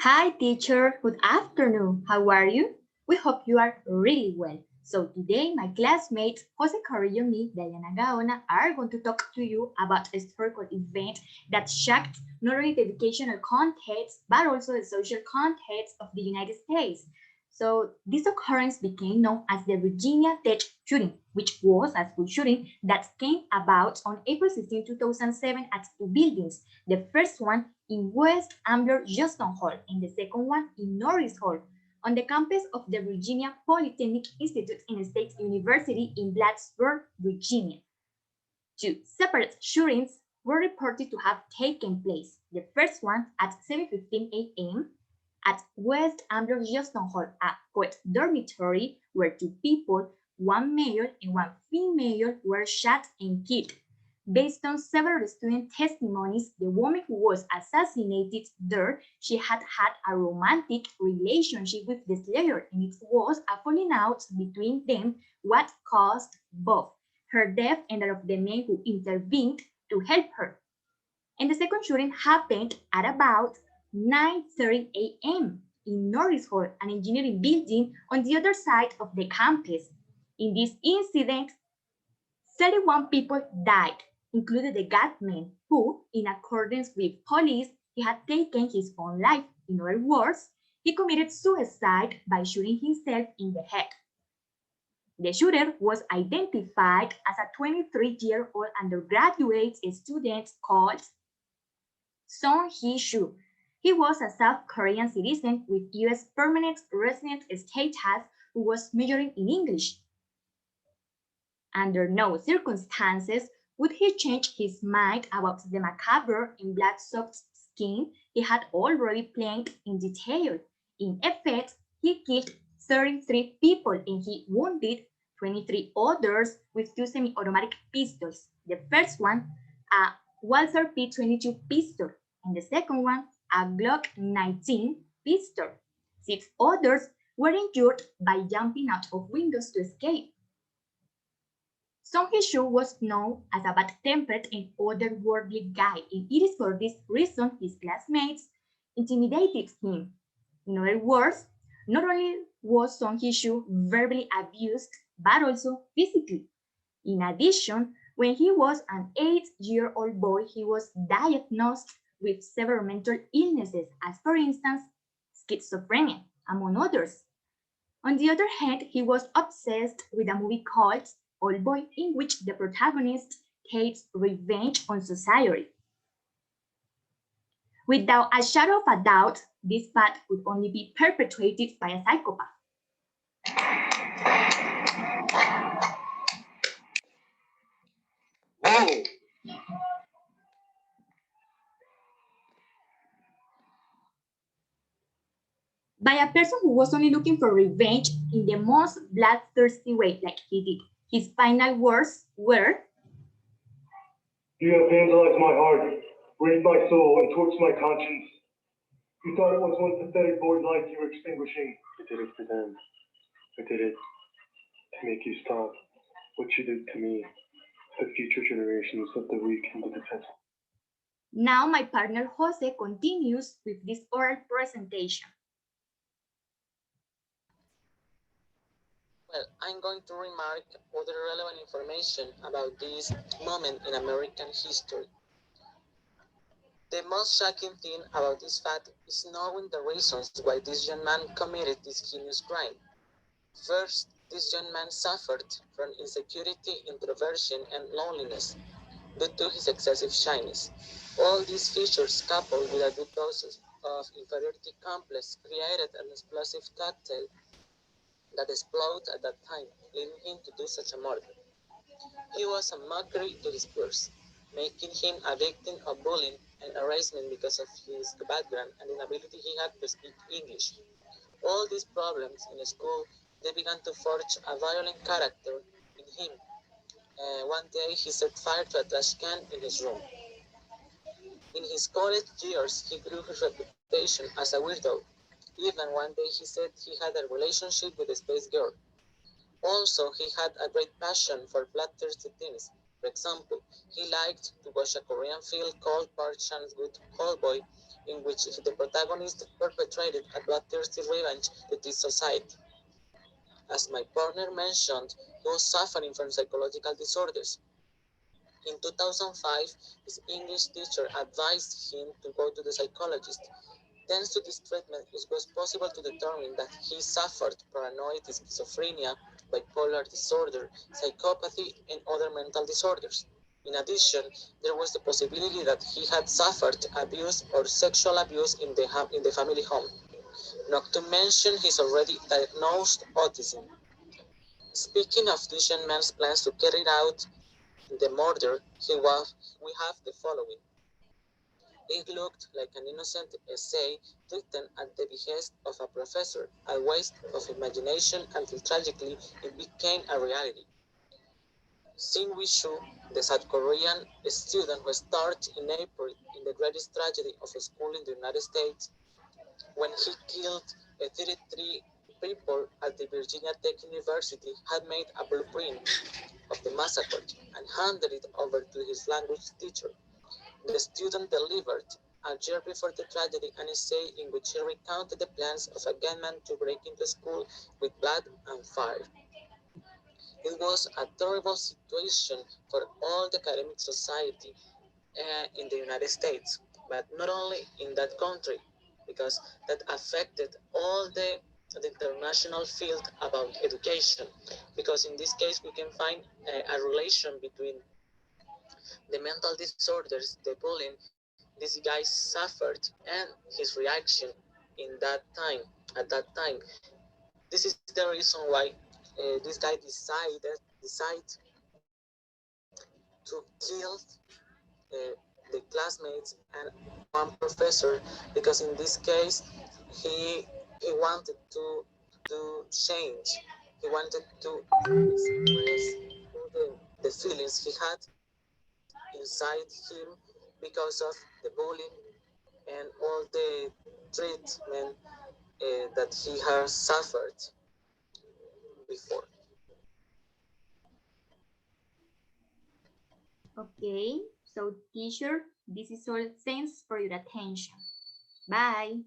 Hi teacher, good afternoon. How are you? We hope you are really well. So today my classmates Jose Carrillo and me, Diana Gaona, are going to talk to you about a historical event that shocked not only the educational context but also the social context of the United States. So this occurrence became known as the Virginia Tech shooting, which was a school shooting that came about on April 16, 2007 at two buildings. The first one in West Ambler Johnston Hall and the second one in Norris Hall on the campus of the Virginia Polytechnic Institute in State University in Blacksburg, Virginia. Two separate shootings were reported to have taken place. The first one at 7:15 a.m. at West Ambler Johnston Hall, a co-ed dormitory where two people, one male and one female, were shot and killed. Based on several student testimonies, the woman who was assassinated there, she had had a romantic relationship with the slayer, and it was a falling out between them what caused both her death and that of the men who intervened to help her. And the second shooting happened at about 9:30 a.m. in Norris Hall, an engineering building on the other side of the campus. In this incident, 31 people died, including the gunman, who, in accordance with police, he had taken his own life. In other words, he committed suicide by shooting himself in the head. The shooter was identified as a 23-year-old undergraduate student called Song Hee-soo. He was a South Korean citizen with U.S. permanent resident status who was majoring in English. Under no circumstances would he change his mind about the macabre and black soft skin he had already planned in detail. In effect, he killed 33 people and he wounded 23 others with two semi-automatic pistols. The first one, a Walther P22 pistol, and the second one, a Glock 19 pistol. 6 others were injured by jumping out of windows to escape. Song Hee-soo was known as a bad-tempered and otherworldly guy, and it is for this reason his classmates intimidated him. In other words, not only was Song Hee-soo verbally abused, but also physically. In addition, when he was an 8-year-old boy, he was diagnosed with several mental illnesses, as for instance, schizophrenia, among others. On the other hand, he was obsessed with a movie called Old Boy, in which the protagonist takes revenge on society. Without a shadow of a doubt, this path could only be perpetrated by a psychopath. Whoa. By a person who was only looking for revenge in the most bloodthirsty way, like he did. His final words were, "You have vandalized my heart, raised my soul, and torched my conscience. You thought it was one pathetic void light you were extinguishing. I did it for them. I did it to make you stop what you did to me, the future generations of the weak and the defenseless." Now my partner Jose continues with this oral presentation. Well, I'm going to remark other relevant information about this moment in American history. The most shocking thing about this fact is knowing the reasons why this young man committed this heinous crime. First, this young man suffered from insecurity, introversion, and loneliness due to his excessive shyness. All these features, coupled with a deep doses of inferiority complex, created an explosive cocktail that exploded at that time, leading him to do such a murder. He was a mockery to his peers, making him a victim of bullying and harassment because of his background and the inability he had to speak English. All these problems in school, they began to forge a violent character in him. One day he set fire to a trash can in his room. In his college years, he grew his reputation as a weirdo. Even one day he said he had a relationship with a space girl. Also, he had a great passion for bloodthirsty things. For example, he liked to watch a Korean film called Park Chan-wook Old Boy, in which the protagonist perpetrated a bloodthirsty revenge to this society. As my partner mentioned, he was suffering from psychological disorders. In 2005, his English teacher advised him to go to the psychologist. Thanks to this treatment, it was possible to determine that he suffered paranoid schizophrenia, bipolar disorder, psychopathy, and other mental disorders. In addition, there was the possibility that he had suffered abuse or sexual abuse in the family home, not to mention his already diagnosed autism. Speaking of this young man's plans to carry out the murder, we have the following. It looked like an innocent essay written at the behest of a professor, a waste of imagination until tragically it became a reality. Shin Woo-soo, the South Korean student who starred in April in the greatest tragedy of a school in the United States, when he killed 33 people at the Virginia Tech University, had made a blueprint of the massacre and handed it over to his language teacher. The student delivered, a year before the tragedy, an essay in which he recounted the plans of a gunman to break into school with blood and fire. It was a terrible situation for all the academic society in the United States, but not only in that country, because that affected all the international field about education. Because in this case, we can find a relation between the mental disorders, the bullying this guy suffered, and his reaction in that time, at that time. This is the reason why this guy decide to kill the classmates and one professor, because in this case he wanted to change. He wanted to express all the feelings he had inside him because of the bullying and all the treatment that he has suffered before. Okay, so teacher, this is all. Thanks for your attention. Bye.